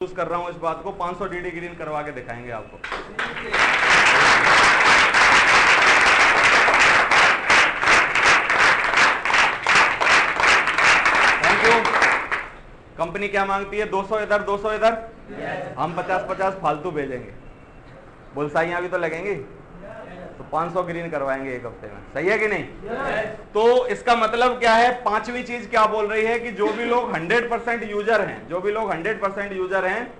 Use कर रहा हूं इस बात को 500 डीडी ग्रीन करवा के दिखाएंगे आपको। Thank you. कंपनी क्या मांगती है? 200 इधर 200 इधर। हम 50-50 फालतू भेजेंगे, बुलसाइयां भी तो लगेंगी, तो 500 ग्रीन करवाएंगे एक हफ्ते में। सही है कि नहीं? तो इसका मतलब क्या है? पांचवी चीज क्या बोल रही है कि जो भी लोग 100% यूजर हैं, जो भी लोग 100% यूजर हैं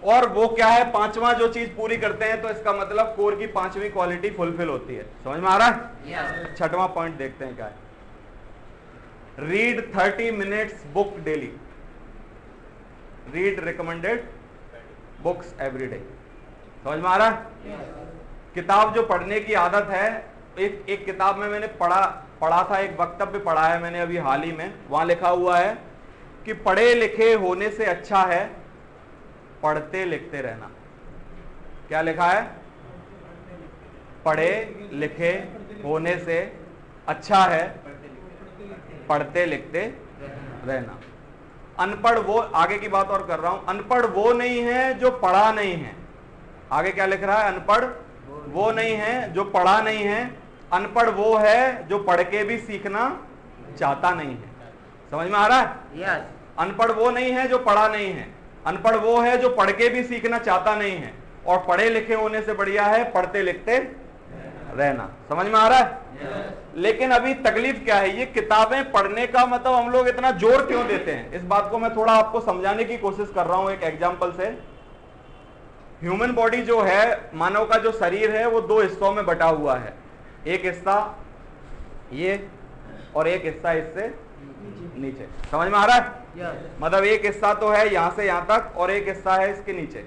और वो क्या है, पांचवा जो चीज पूरी करते हैं, तो इसका मतलब कोर की पांचवी क्वालिटी फुलफिल होती है। समझ में आ रहा है? छठवां पॉइंट देखते हैं क्या है। Read 30 minutes book daily. Read recommended books every day. समझ में आ रहा है? किताब जो पढ़ने की आदत है, एक किताब में मैंने पढ़ा था, एक वक्तव्य पढ़ा है मैंने अभी हाल ही में। वहां लिखा हुआ है कि पढ़े लिखे होने से अच्छा है पढ़ते लिखते रहना। क्या लिखा है? पढ़े लिखे होने से अच्छा है पढ़ते लिखते रहना। अनपढ़ वो, आगे की बात और कर रहा हूं, अनपढ़ वो नहीं है जो पढ़ा नहीं है। आगे क्या लिख रहा है? अनपढ़ वो नहीं है जो पढ़ा नहीं है, अनपढ़ वो है जो पढ़ के भी सीखना चाहता नहीं है। समझ में आ रहा है? अनपढ़ वो नहीं है जो पढ़ा नहीं है, अनपढ़ वो है जो पढ़ के भी सीखना चाहता नहीं है, और पढ़े लिखे होने से बढ़िया है पढ़ते लिखते रहना। समझ में आ रहा है? लेकिन अभी तकलीफ क्या है, ये किताबें पढ़ने का मतलब हम लोग इतना जोर क्यों देते हैं, इस बात को मैं थोड़ा आपको समझाने की कोशिश कर रहा हूं एक एग्जांपल से। ह्यूमन बॉडी जो है, मानव का जो शरीर है, वो दो हिस्सों में बटा हुआ है। एक हिस्सा ये और एक हिस्सा इससे नीचे। समझ में आ रहा है? मतलब एक हिस्सा तो है यहां से यहां तक और एक हिस्सा है इसके नीचे।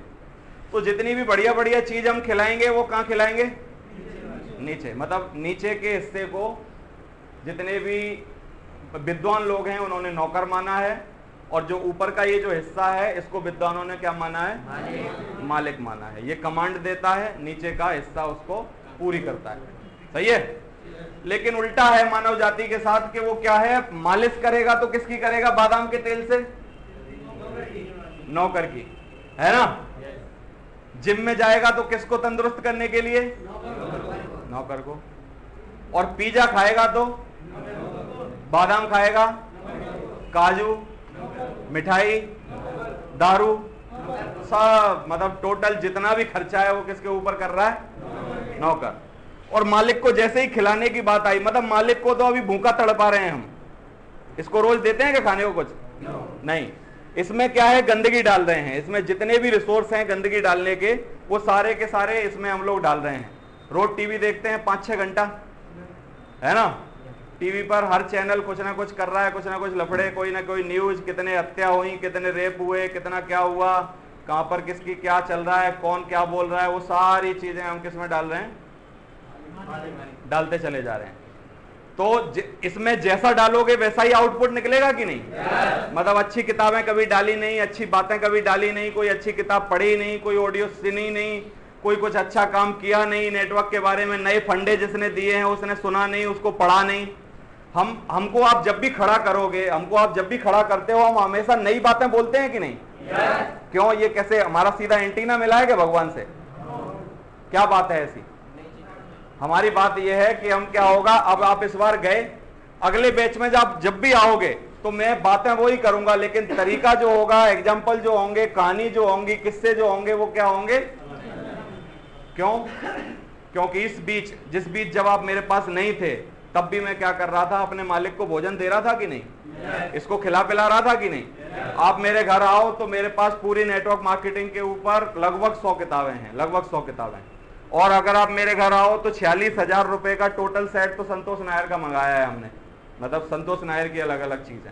तो जितनी भी बढ़िया बढ़िया चीज हम खिलाएंगे वो कहां खिलाएंगे? नीचे। मतलब नीचे के हिस्से को जितने भी विद्वान लोग हैं उन्होंने नौकर माना है, और जो ऊपर का ये जो हिस्सा है इसको विद्वानों ने क्या माना है? मालिक माना है। ये कमांड देता है, नीचे का हिस्सा उसको पूरी करता है। सही है? लेकिन उल्टा है मानव जाति के साथ कि वो क्या है, मालिश करेगा तो किसकी करेगा? बादाम के तेल से? नौकर की, है ना? जिम में जाएगा तो किसको तंदुरुस्त करने के लिए? नौकर को। और पिज्जा खाएगा तो बादाम खाएगा, काजू, मिठाई, दारू, सब, मतलब टोटल जितना भी खर्चा है वो किसके ऊपर कर रहा है? नौकर। और मालिक को जैसे ही खिलाने की बात आई, मतलब मालिक को तो अभी भूखा तड़पा रहे हैं हम, इसको रोज देते हैं क्या खाने को? कुछ नहीं। इसमें क्या है? गंदगी डाल रहे हैं। इसमें जितने भी रिसोर्स हैं गंदगी डालने के, वो सारे के सारे इसमें हम लोग डाल रहे हैं। रोज टीवी देखते हैं 5-6 घंटा, है ना? टीवी पर हर चैनल कुछ ना कुछ कर रहा है, कुछ ना कुछ लफड़े, कोई ना कोई न्यूज, कितने हत्या हुई, कितने रेप हुए, कितना क्या हुआ, कहां पर किसकी क्या चल रहा है, कौन क्या बोल रहा है, वो सारी चीजें हम किस में डाल रहे हैं? डालते चले जा रहे हैं। तो इसमें जैसा डालोगे वैसा ही आउटपुट निकलेगा कि नहीं? मतलब अच्छी किताबें कभी डाली नहीं, अच्छी बातें कभी डाली नहीं, कोई अच्छी किताब पढ़ी नहीं, कोई ऑडियो सुनी नहीं, कोई कुछ अच्छा काम किया नहीं, नेटवर्क के बारे में नए फंडे जिसने दिए हैं उसने सुना नहीं, उसको पढ़ा नहीं। हमको आप जब भी खड़ा करोगे, हमको आप जब भी खड़ा करते हो, हम हमेशा नई बातें बोलते हैं कि नहीं? क्यों? ये कैसे हमारा सीधा एंटीना मिला है क्या भगवान से? क्या बात है ऐसी? हमारी बात यह है कि हम क्या होगा, अब आप इस बार गए, अगले बैच में जब भी आओगे तो मैं बातें वही करूंगा, लेकिन तरीका जो होगा, एग्जाम्पल जो होंगे, कहानी जो होंगी, किस्से जो होंगे, वो क्या होंगे? क्यों? क्योंकि जिस बीच जब आप मेरे पास नहीं थे तब भी मैं क्या कर रहा था? अपने मालिक को भोजन दे रहा था कि नहीं? इसको खिला पिला रहा था कि नहीं? आप मेरे घर आओ तो मेरे पास पूरी नेटवर्क मार्केटिंग के ऊपर लगभग 100 किताबें हैं, लगभग 100 किताबें। और अगर आप मेरे घर आओ तो 46,000 रुपए का टोटल सेट तो संतोष नायर का मंगाया है हमने, मतलब संतोष नायर की अलग अलग चीजें,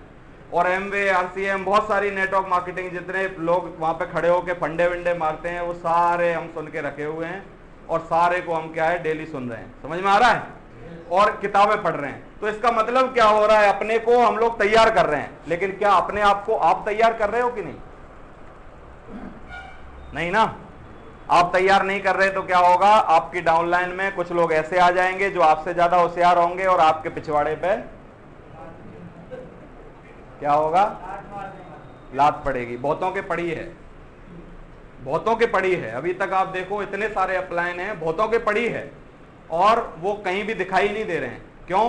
और एमवे, आरसीएम, बहुत सारी नेटवर्क मार्केटिंग, जितने लोग वहां पे खड़े होकर फंडे विंडे मारते हैं वो सारे हम सुन के रखे हुए हैं, और सारे को हम क्या है, डेली सुन रहे हैं। समझ में आ रहा है? और किताबें पढ़ रहे हैं। तो इसका मतलब क्या हो रहा है? अपने को हम लोग तैयार कर रहे हैं, लेकिन क्या अपने आप को आप तैयार कर रहे हो कि नहीं? नहीं ना। आप तैयार नहीं कर रहे तो क्या होगा? आपकी डाउनलाइन में कुछ लोग ऐसे आ जाएंगे जो आपसे ज्यादा होशियार होंगे, और आपके पिछवाड़े पे क्या होगा? लात पड़ेगी। बहुतों के पड़ी है, बहुतों के पड़ी है। अभी तक आप देखो इतने सारे अपलाइन हैं, बहुतों के पड़ी है और वो कहीं भी दिखाई नहीं दे रहे हैं। क्यों?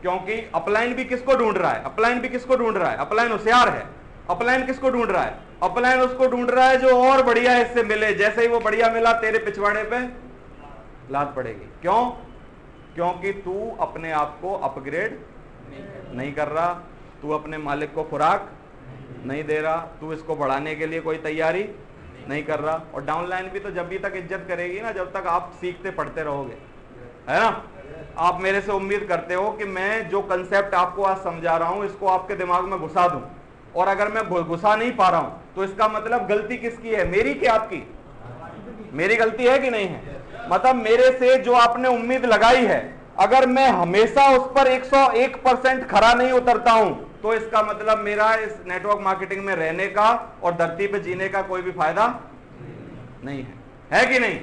क्योंकि अपलाइन भी किसको ढूंढ रहा है? अपलाइन भी किसको ढूंढ रहा है? अपलाइन होशियार है। अपलाइन किसको ढूंढ रहा है? अपलाइन उसको ढूंढ रहा है जो और बढ़िया इससे मिले। जैसे ही वो बढ़िया मिला, तेरे पिछवाड़े पे लात पड़ेगी। क्यों? क्योंकि तू अपने आप को अपग्रेड नहीं कर रहा, तू अपने मालिक को खुराक नहीं दे रहा, तू इसको बढ़ाने के लिए कोई तैयारी नहीं कर रहा। और डाउनलाइन भी तो जब भी तक इज्जत करेगी ना, जब तक आप सीखते पढ़ते रहोगे, है ना। आप मेरे से उम्मीद करते हो कि मैं जो कंसेप्ट आपको आज समझा रहा हूं इसको आपके दिमाग में घुसा दूं, और अगर मैं घुसा नहीं पा रहा हूं तो इसका मतलब गलती किसकी है? मेरी कि आपकी? मेरी गलती है कि नहीं है? मतलब मेरे से जो आपने उम्मीद लगाई है, अगर मैं हमेशा उस पर 101% खरा नहीं उतरता हूं तो इसका मतलब मेरा इस नेटवर्क मार्केटिंग में रहने का और धरती पे जीने का कोई भी फायदा नहीं है कि नहीं?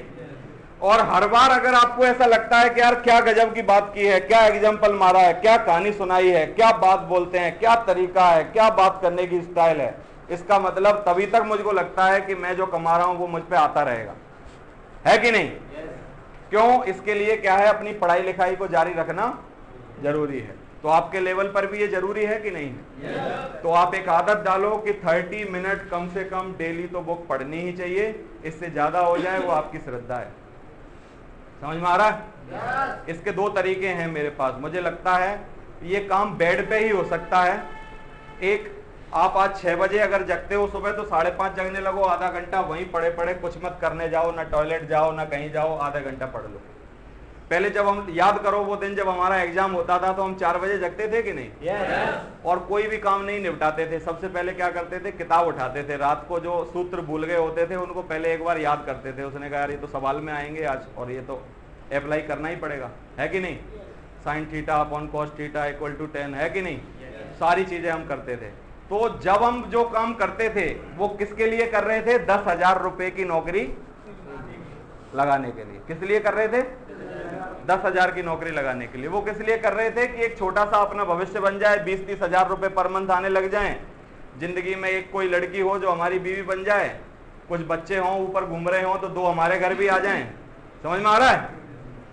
और हर बार अगर आपको ऐसा लगता है कि यार क्या गजब की बात की है, क्या एग्जाम्पल मारा है, क्या कहानी सुनाई है, क्या बात बोलते हैं, क्या तरीका है, क्या बात करने की स्टाइल है, इसका मतलब तभी तक मुझको लगता है कि मैं जो कमा रहा हूं वो मुझ पे आता रहेगा, है कि नहीं? क्यों? इसके लिए क्या है? अपनी पढ़ाई लिखाई को जारी रखना जरूरी है। तो आपके लेवल पर भी ये जरूरी है कि नहीं है? तो आप एक आदत डालो कि 30 मिनट कम से कम डेली तो बुक पढ़नी ही चाहिए। इससे ज्यादा हो जाए वो आपकी श्रद्धा है। समझ में आ रहा है? इसके दो तरीके हैं मेरे पास। मुझे लगता है ये काम बेड पे ही हो सकता है। एक, आप आज 6 बजे अगर जगते हो सुबह तो 5:30 जगने लगो, आधा घंटा वहीं पड़े पड़े कुछ मत करने जाओ, ना टॉयलेट जाओ ना कहीं जाओ, आधा घंटा पढ़ लो। पहले जब हम याद करो वो दिन जब हमारा एग्जाम होता था तो हम 4 बजे जगते थे कि नहीं? और कोई भी काम नहीं निपटाते थे। सबसे पहले क्या करते थे? किताब उठाते थे। रात को जो सूत्र भूल गए होते थे उनको पहले एक बार याद करते थे। उसने कहा यार ये तो सवाल में आएंगे आज और ये तो अप्लाई करना ही पड़ेगा, है कि नहीं? sin theta upon cos theta equal to 10, है कि नहीं? सारी चीजें हम करते थे। तो जब हम जो काम करते थे वो किसके लिए कर रहे थे? 10,000 रुपए की नौकरी लगाने के लिए। किस लिए कर रहे थे? 10,000 की नौकरी लगाने के लिए। वो किस लिए कर रहे थे? कि एक छोटा सा अपना भविष्य बन जाए, 20-30 हजार रुपए पर मंथ आने लग जाएं, जिंदगी में एक कोई लड़की हो जो हमारी बीवी बन जाए, कुछ बच्चे हों ऊपर घूम रहे हों तो 2 हमारे घर भी आ जाएं। समझ में आ रहा है?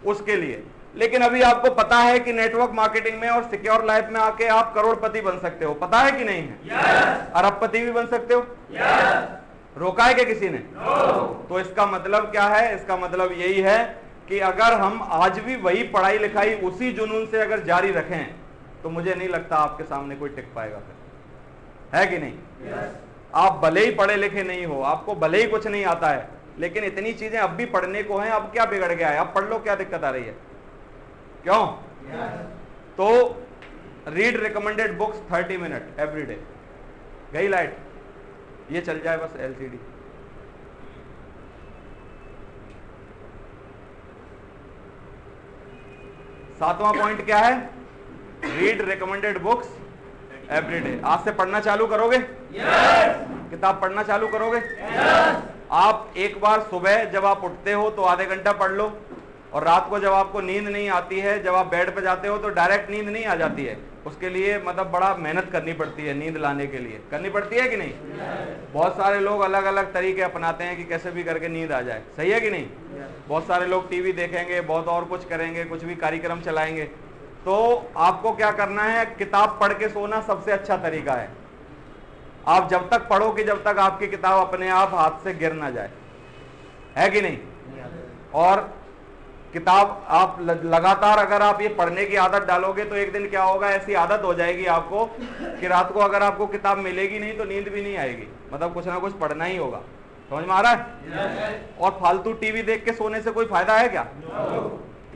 उसके लिए। लेकिन अभी आपको पता है कि नेटवर्क मार्केटिंग में और सिक्योर लाइफ में आके आप करोड़पति बन सकते हो। पता है कि नहीं है? अरबपति भी बन सकते हो। रोका है क्या किसी ने? तो इसका मतलब क्या है? इसका मतलब यही है कि अगर हम आज भी वही पढ़ाई लिखाई उसी जुनून से अगर जारी रखें तो मुझे नहीं लगता आपके सामने कोई टिक पाएगा फिर, है कि नहीं? आप भले ही पढ़े लिखे नहीं हो, आपको भले ही कुछ नहीं आता है, लेकिन इतनी चीजें अब भी पढ़ने को हैं। अब क्या बिगड़ गया है? अब पढ़ लो, क्या दिक्कत आ रही है? क्यों? तो read recommended books 30 minute every day. गई लाइट? ये चल जाए बस एलसीडी। सातवां पॉइंट क्या है? Read recommended books every day. आज से पढ़ना चालू करोगे? किताब पढ़ना चालू करोगे? आप एक बार सुबह जब आप उठते हो तो आधे घंटा पढ़ लो, और रात को जब आपको नींद नहीं आती है, जब आप बेड पे जाते हो तो डायरेक्ट नींद नहीं आ जाती है। उसके लिए मतलब बड़ा मेहनत करनी पड़ती है, नींद लाने के लिए करनी पड़ती है कि नहीं? बहुत सारे लोग अलग अलग तरीके अपनाते हैं कि कैसे भी करके नींद आ जाए। सही है कि नहीं? बहुत सारे लोग टीवी देखेंगे, बहुत और कुछ करेंगे, कुछ भी कार्यक्रम चलाएंगे। तो आपको क्या करना है? किताब पढ़ के सोना सबसे अच्छा तरीका है। आप जब तक पढ़ो कि जब तक आपकी किताब अपने आप हाथ से गिर ना जाए, है कि नहीं? और किताब आप लगातार अगर आप ये पढ़ने की आदत डालोगे तो एक दिन क्या होगा? ऐसी आदत हो जाएगी आपको कि रात को अगर आपको किताब मिलेगी नहीं तो नींद भी नहीं आएगी। मतलब कुछ ना कुछ पढ़ना ही होगा। समझ में आ रहा है? और फालतू टीवी देख के सोने से कोई फायदा है क्या?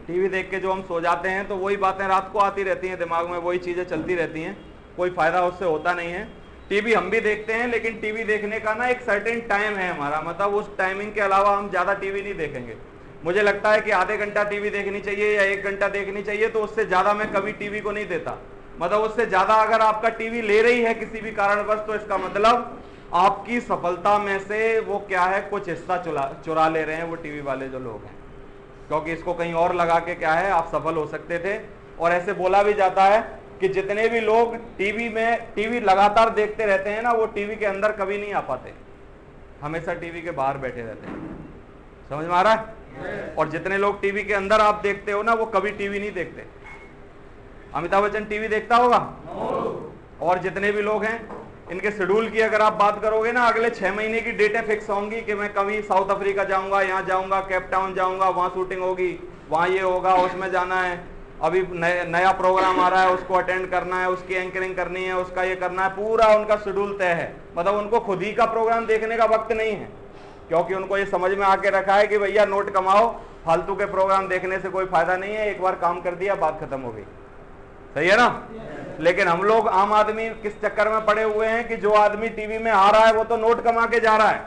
टीवी देख के जो हम सो जाते हैं तो वही बातें रात को आती रहती हैं दिमाग में, वही चीजें चलती रहती हैं, कोई फायदा उससे होता नहीं है। टीवी हम भी देखते हैं, लेकिन टीवी देखने का ना एक सर्टेन टाइम है हमारा, मतलब उस टाइमिंग के अलावा हम ज्यादा टीवी नहीं देखेंगे। मुझे लगता है कि आधे घंटा टीवी देखनी चाहिए या 1 घंटा देखनी चाहिए, तो उससे ज्यादा मैं कभी टीवी को नहीं देता। मतलब उससे ज्यादा अगर आपका टीवी ले रही है किसी भी कारणवश, तो इसका मतलब आपकी सफलता में से वो क्या है, कुछ हिस्सा चुरा ले रहे हैं वो टीवी वाले जो लोग हैं, क्योंकि इसको कहीं और लगा के क्या है आप सफल हो सकते थे। और ऐसे बोला भी जाता है कि जितने भी लोग टीवी लगातार देखते रहते हैं ना, वो टीवी के अंदर कभी नहीं आ पाते। हमेशा टीवी के बाहर बैठे रहते हैं। समझ में आ रहा है? और जितने लोग टीवी के अंदर आप देखते हो ना, वो कभी टीवी नहीं देखते। अमिताभ बच्चन टीवी देखता होगा? और जितने भी लोग हैं, इनके शेड्यूल की अगर आप बात करोगे ना, अगले 6 महीने की डेटें फिक्स होंगी कि मैं कभी साउथ अफ्रीका जाऊंगा, यहाँ जाऊंगा, केप टाउन जाऊंगा, वहां शूटिंग होगी, वहां ये होगा, उसमें जाना है, अभी नया प्रोग्राम आ रहा है, उसको अटेंड करना है, उसकी एंकरिंग करनी है, उसका ये करना है, पूरा उनका शेड्यूल तय है। मतलब उनको खुद ही का प्रोग्राम देखने का वक्त नहीं है, क्योंकि उनको ये समझ में आके रखा है कि भैया नोट कमाओ, फालतू के प्रोग्राम देखने से कोई फायदा नहीं है, एक बार काम कर दिया, बात खत्म हो गई। सही है ना? लेकिन हम लोग आम आदमी किस चक्कर में पड़े हुए हैं कि जो आदमी टीवी में आ रहा है वो तो नोट कमा के जा रहा है,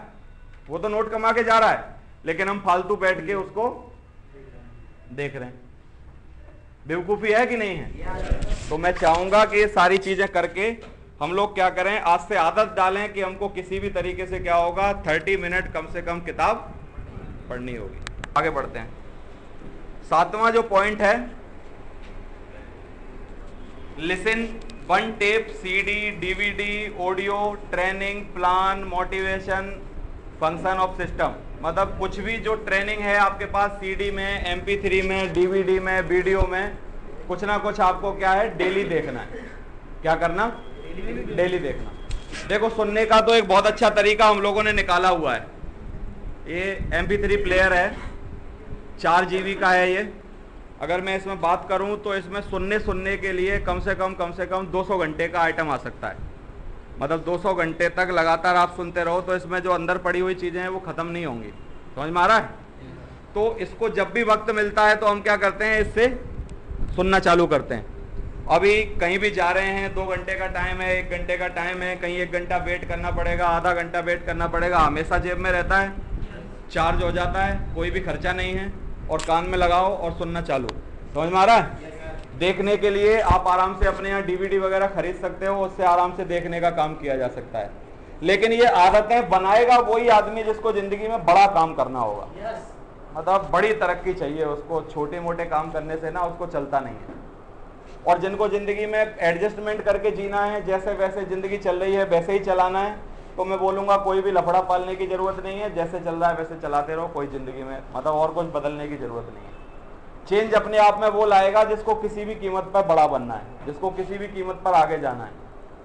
वो तो नोट कमा के जा रहा है, लेकिन हम फालतू बैठ के उसको देख रहे हैं। बेवकूफी है कि नहीं है? तो मैं चाहूंगा कि ये सारी चीजें करके हम लोग क्या करें, आज से आदत डालें कि हमको किसी भी तरीके से क्या होगा, 30 मिनट कम से कम किताब पढ़नी होगी। आगे बढ़ते हैं। 7वां जो पॉइंट है, listen, 1 tape, CD, DVD, audio, training, plan, motivation, function of system. मतलब कुछ भी जो ट्रेनिंग है आपके पास CD में, MP3 में, DVD में, वीडियो में, कुछ ना कुछ आपको क्या है, डेली देखना है। क्या करना? डेली देखना। देखो, सुनने का तो एक बहुत अच्छा तरीका हम लोगों ने निकाला हुआ है। ये MP3 प्लेयर है, 4 GB का है ये। अगर मैं इसमें बात करूं तो इसमें सुनने के लिए कम से कम 200 घंटे का आइटम आ सकता है। मतलब 200 घंटे तक लगातार आप सुनते रहो तो इसमें जो अंदर पड़ी हुई चीजें हैं वो खत्म नहीं होंगी। समझ में आ रहा है? तो इसको जब भी वक्त मिलता है तो हम क्या करते हैं, इससे सुनना चालू करते हैं। अभी कहीं भी जा रहे हैं, 2 घंटे का टाइम है, 1 घंटे का टाइम है, कहीं 1 घंटा वेट करना पड़ेगा, आधा घंटा वेट करना पड़ेगा, हमेशा जेब में रहता है, चार्ज हो जाता है, कोई भी खर्चा नहीं है, और कान में लगाओ और सुनना चालू। समझ में आ रहा है? देखने के लिए आप आराम से अपने यहाँ DVD वगैरह खरीद सकते हो, उससे आराम से देखने का काम किया जा सकता है। लेकिन ये आदतें बनाएगा वही आदमी जिसको जिंदगी में बड़ा काम करना होगा। मतलब बड़ी तरक्की चाहिए उसको, छोटे मोटे काम करने से ना उसको चलता नहीं है। और जिनको जिंदगी में एडजस्टमेंट करके जीना है, जैसे वैसे जिंदगी चल रही है वैसे ही चलाना है, तो मैं बोलूंगा कोई भी लफड़ा पालने की जरूरत नहीं है, जैसे चल रहा है वैसे चलाते रहो, कोई जिंदगी में मतलब और कुछ बदलने की जरूरत नहीं है। चेंज अपने आप में वो लाएगा जिसको किसी भी कीमत पर बड़ा बनना है, जिसको किसी भी कीमत पर आगे जाना है,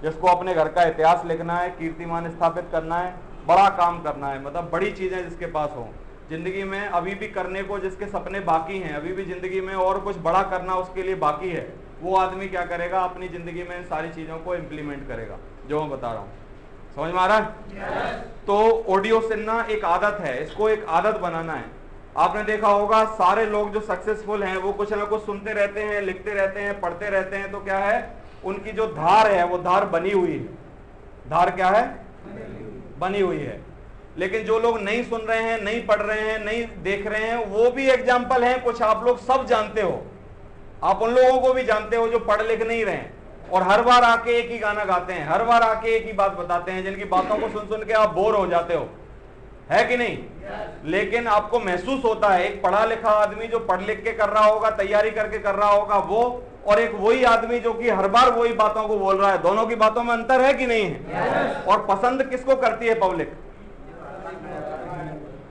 जिसको अपने घर का इतिहास लिखना है, कीर्तिमान स्थापित करना है, बड़ा काम करना है, मतलब बड़ी चीजें जिसके पास हो जिंदगी में, अभी भी करने को जिसके सपने बाकी हैं, अभी भी जिंदगी में और कुछ बड़ा करना उसके लिए बाकी है, वो आदमी क्या करेगा, अपनी जिंदगी में इन सारी चीजों को इम्प्लीमेंट करेगा जो मैं बता रहा हूँ। समझ में आ रहा है? तो ऑडियो सुनना एक आदत है, इसको एक आदत बनाना है। आपने देखा होगा सारे लोग जो सक्सेसफुल हैं वो कुछ ना कुछ सुनते रहते हैं, लिखते रहते हैं, पढ़ते रहते हैं, तो क्या है, उनकी जो धार है वो धार बनी हुई है। धार क्या है? बनी हुई है। लेकिन जो लोग नहीं सुन रहे हैं, नहीं पढ़ रहे हैं, नहीं देख रहे हैं, वो भी एग्जाम्पल हैं। कुछ आप लोग सब जानते हो, आप उन लोगों को भी जानते हो जो पढ़ लिख नहीं रहे हैं और हर बार आके एक ही गाना गाते हैं, हर बार आके एक ही बात बताते हैं, जिनकी बातों को सुन सुन के आप बोर हो जाते हो, है कि नहीं? लेकिन आपको महसूस होता है, एक पढ़ा लिखा आदमी जो पढ़ लिख के कर रहा होगा, तैयारी करके कर रहा होगा वो, और एक वही आदमी जो कि हर बार वही बातों को बोल रहा है, दोनों की बातों में अंतर है कि नहीं है? और पसंद किसको करती है पब्लिक?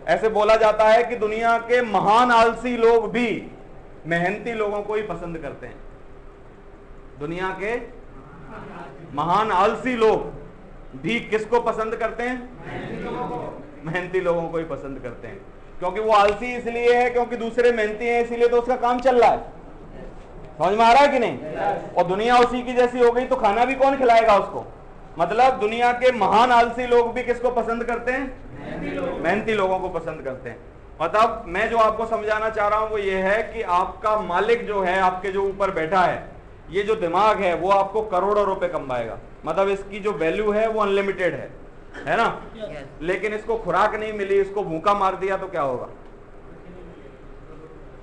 ऐसे बोला जाता है कि दुनिया के महान आलसी लोग भी मेहनती लोगों को ही पसंद करते हैं। दुनिया के महान आलसी लोग भी किसको पसंद करते हैं? मेहनती लोगों को ही पसंद करते हैं। क्योंकि वो आलसी इसलिए है क्योंकि दूसरे मेहनती हैं, इसीलिए तो उसका काम चल रहा है। समझ में आ रहा है कि नहीं? और दुनिया उसी की जैसी हो गई तो खाना भी कौन खिलाएगा उसको? मतलब दुनिया के महान आलसी लोग भी किसको पसंद करते हैं? मेहनती लोगों को पसंद करते हैं। मतलब मैं जो आपको समझाना चाह रहा हूं वो ये है कि आपका मालिक जो है, आपके जो ऊपर बैठा है, ये जो दिमाग है वो आपको करोड़ों रुपए कमाएगा। मतलब इसकी जो वैल्यू है वो अनलिमिटेड है ना? लेकिन इसको खुराक नहीं मिली, इसको भूखा मार दिया तो क्या होगा?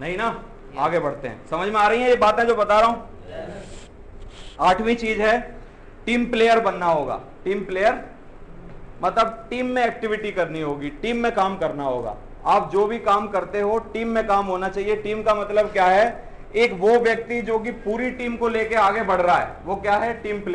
नहीं ना? आगे बढ़ते हैं। समझ में आ रही है ये बातें जो बता रहा हूं? 8वीं चीज है, टीम प्लेयर बनना होगा। टीम प्लेयर मतलब टीम में एक्टिविटी करनी होगी, टीम में काम करना होगा। आप जो भी काम करते हो टीम में काम होना चाहिए। टीम का मतलब क्या है? एक वो व्यक्ति जो कि पूरी टीम को लेके आगे बढ़ रहा है, वो क्या है? Team player.